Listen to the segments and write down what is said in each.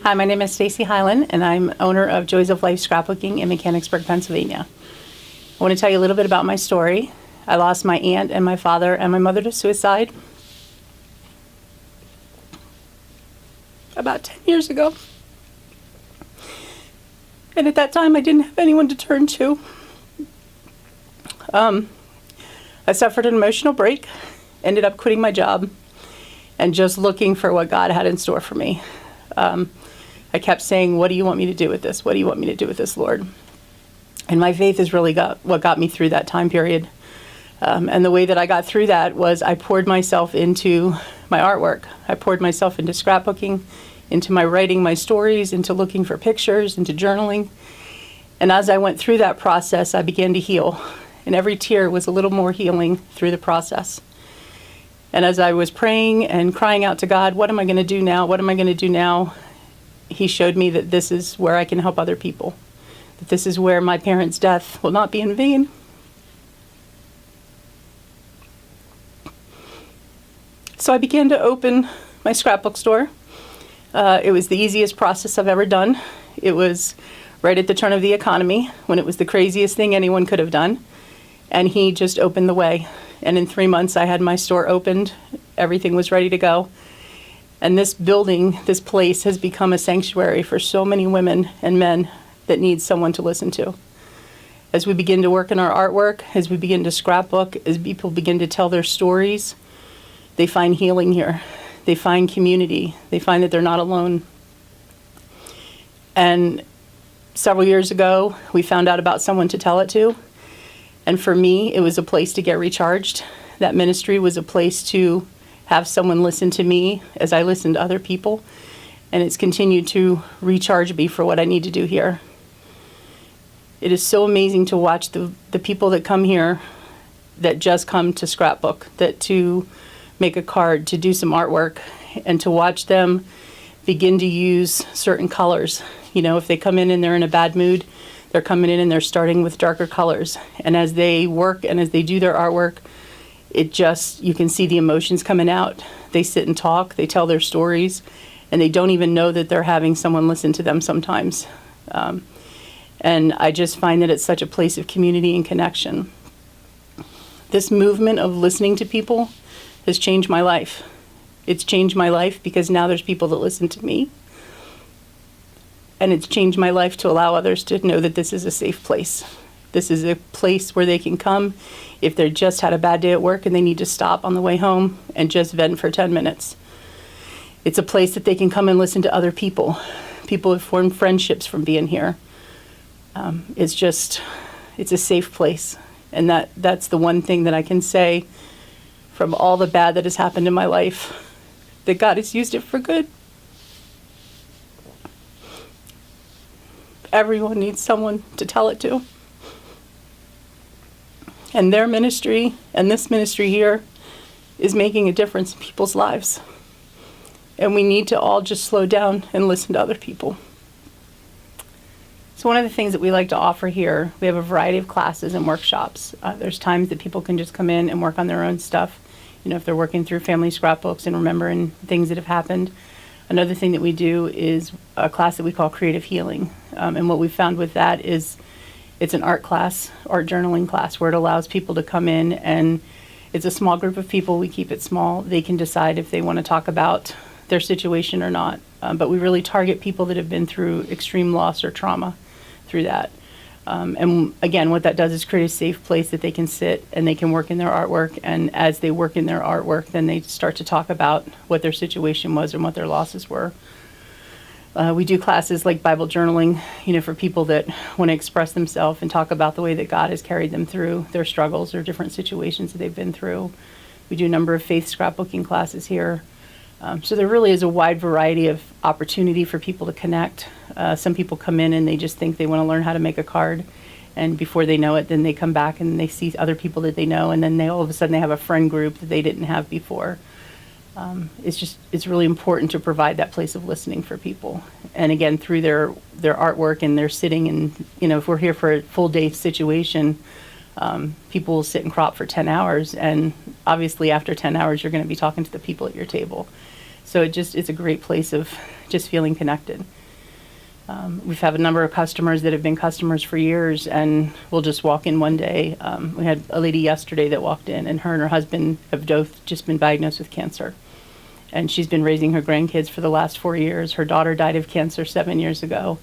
Hi, my name is Stacy Hyland, and I'm owner of Joys of Life Scrapbooking in Mechanicsburg, Pennsylvania. I want to tell you a little bit about my story. I lost my aunt and my father and my mother to suicide about 10 years ago. And at that time, I didn't have anyone to turn to. I suffered an emotional break, ended up quitting my job, and just looking for what God had in store for me. I kept saying, what do you want me to do with this? What do you want me to do with this, Lord? And my faith is really what got me through that time period. And the way that I got through that was I poured myself into my artwork. I poured myself into scrapbooking, into my writing my stories, into looking for pictures, into journaling. And as I went through that process, I began to heal. And every tear was a little more healing through the process. And as I was praying and crying out to God, what am I going to do now? What am I going to do now? He showed me that this is where I can help other people. That this is where my parents' death will not be in vain. So I began to open my scrapbook store. It was the easiest process I've ever done. It was right at the turn of the economy when it was the craziest thing anyone could have done. And he just opened the way. And in 3 months, I had my store opened. Everything was ready to go. And this building, this place, has become a sanctuary for so many women and men that need someone to listen to. As we begin to work in our artwork, as we begin to scrapbook, as people begin to tell their stories, they find healing here. They find community. They find that they're not alone. And several years ago, we found out about someone to tell it to. And for me, it was a place to get recharged. That ministry was a place to have someone listen to me as I listened to other people. And it's continued to recharge me for what I need to do here. It is so amazing to watch the people that come here that just come to scrapbook, that to make a card, to do some artwork, and to watch them begin to use certain colors. You know, if they come in and they're in a bad mood, they're coming in and they're starting with darker colors. And as they work and as they do their artwork, you can see the emotions coming out. They sit and talk, they tell their stories, and they don't even know that they're having someone listen to them sometimes. And I just find that it's such a place of community and connection. This movement of listening to people has changed my life. It's changed my life because now there's people that listen to me. And it's changed my life to allow others to know that this is a safe place. This is a place where they can come if they just had a bad day at work and they need to stop on the way home and just vent for 10 minutes. It's a place that they can come and listen to other people. People have formed friendships from being here. It's a safe place. And that's the one thing that I can say from all the bad that has happened in my life, that God has used it for good. Everyone needs someone to tell it to. And their ministry and this ministry here is making a difference in people's lives. And we need to all just slow down and listen to other people. So one of the things that we like to offer here, we have a variety of classes and workshops. There's times that people can just come in and work on their own stuff. You know, if they're working through family scrapbooks and remembering things that have happened. Another thing that we do is a class that we call Creative Healing. And what we found with that is it's an art class, art journaling class, where it allows people to come in, and it's a small group of people. We keep it small. They can decide if they want to talk about their situation or not. But we really target people that have been through extreme loss or trauma through that. And again, what that does is create a safe place that they can sit and they can work in their artwork. And as they work in their artwork, then they start to talk about what their situation was and what their losses were. We do classes like Bible journaling, you know, for people that want to express themselves and talk about the way that God has carried them through their struggles or different situations that they've been through. We do a number of faith scrapbooking classes here. So there really is a wide variety of opportunity for people to connect. Some people come in and they just think they want to learn how to make a card. And before they know it, then they come back and they see other people that they know. And then all of a sudden they have a friend group that they didn't have before. It's really important to provide that place of listening for people. And again, through their artwork and their sitting, and, you know, if we're here for a full day situation, people will sit and crop for 10 hours. And obviously after 10 hours, you're going to be talking to the people at your table. So it's a great place of just feeling connected. We've had a number of customers that have been customers for years, and we'll just walk in one day. We had a lady yesterday that walked in, and her husband have both just been diagnosed with cancer. And she's been raising her grandkids for the last 4 years. Her daughter died of cancer 7 years ago.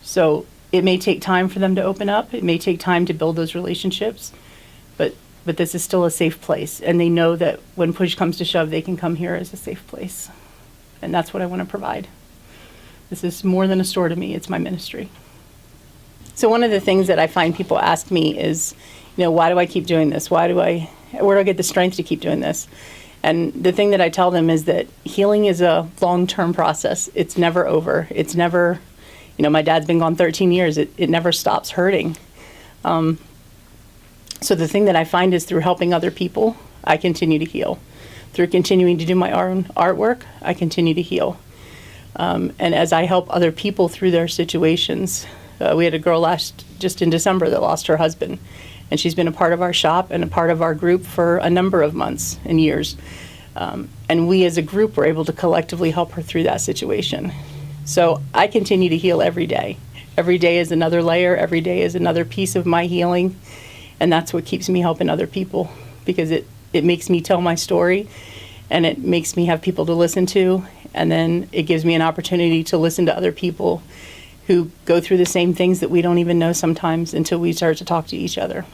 So it may take time for them to open up. It may take time to build those relationships, but this is still a safe place. And they know that when push comes to shove, they can come here as a safe place. And that's what I want to provide. This is more than a store to me. It's my ministry. So one of the things that I find people ask me is, why do I keep doing this? Where do I get the strength to keep doing this? And the thing that I tell them is that healing is a long-term process. It's never over. It's never, my dad's been gone 13 years. It never stops hurting. So the thing that I find is through helping other people, I continue to heal. Through continuing to do my own artwork, I continue to heal. And as I help other people through their situations, we had a girl just in December that lost her husband. And she's been a part of our shop and a part of our group for a number of months and years. And we as a group were able to collectively help her through that situation. So I continue to heal every day. Every day is another layer. Every day is another piece of my healing. And that's what keeps me helping other people, because it makes me tell my story, and it makes me have people to listen to. And then it gives me an opportunity to listen to other people who go through the same things that we don't even know sometimes until we start to talk to each other.